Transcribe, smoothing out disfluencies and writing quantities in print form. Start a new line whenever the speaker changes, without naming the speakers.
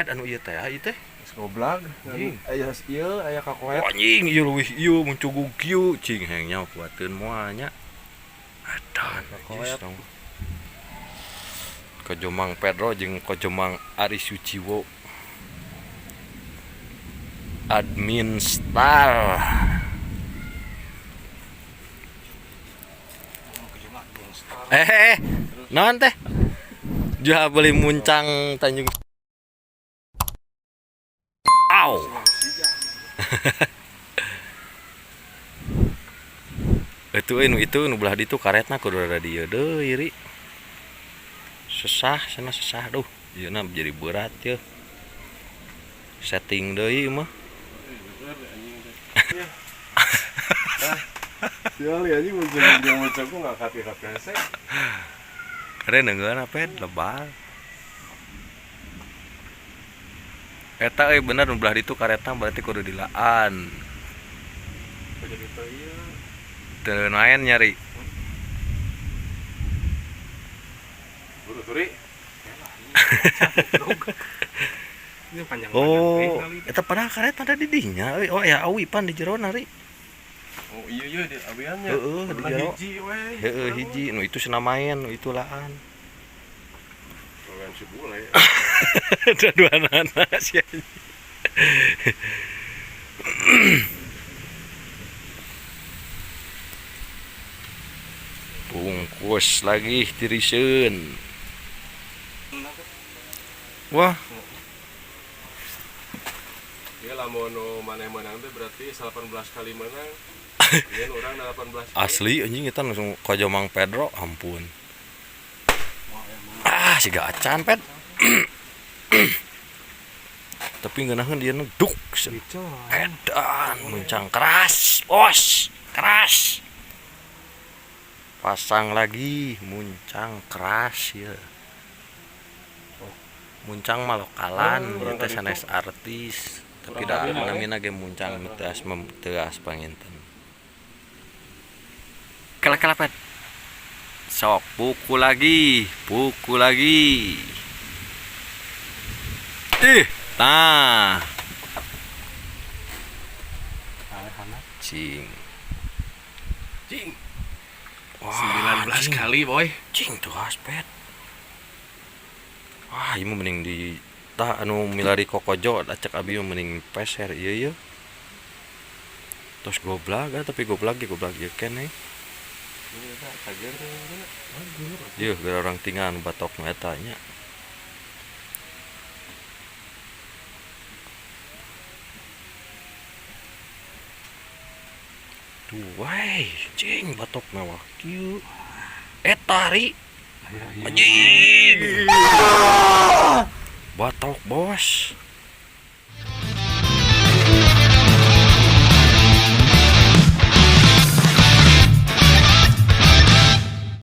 pet anu ieu teh ieu teh
goblok aya ieu aya kakoet
anjing ieu leuwih ieu muncugug kieu cing hengnya kuateun moalnya adan kakoet Kojomang Pedro jeung Kojomang Ari Suciwo admin star naon teh jual beli muncang Tanjung Au itu nu belah ditu karetna kudu ada dieu deui ri sesah duh ieu jadi berat ya setting deui mah
ya li anjing muncul enggak kati-kati
keren enggak apa lebal eta bener nu belah ditu karetna berarti kudu dilaan
jadi teu ieu
teu main nyari
buru turi ini panjang
oh eta padahal karet ada di dinya oh ya awi pan di jero nari
oh iya di awiannya
heeh di jero
hiji we
heeh hiji nu itu senamayan nu itu laan
kan si bule
ada dua anak sih bungkus lagi tiriseun wah
ieu lamun maneh menang teh berarti 18 kali menang ieu urang 18 kali.
Asli anjing eta langsung Kojomang Pedro ampun siga acan pet tapi ngeunaheun dia duk edan muncang keras bos keras pasang lagi muncang keras ya muncang mah lokalan ieu teh sanes artis tapi da namina ge muncang teu as panginten kala pet sok pukul lagi nah cing wah
19 kali boy
cing tuh aspet wah ieu mending di tah anu milari kokojo acak abi mending peser ieu terus goblak tapi goblak ge keneh iya biar orang tinggal batok metanya tuh wai cing batok mewah kieu etari anjing batok bos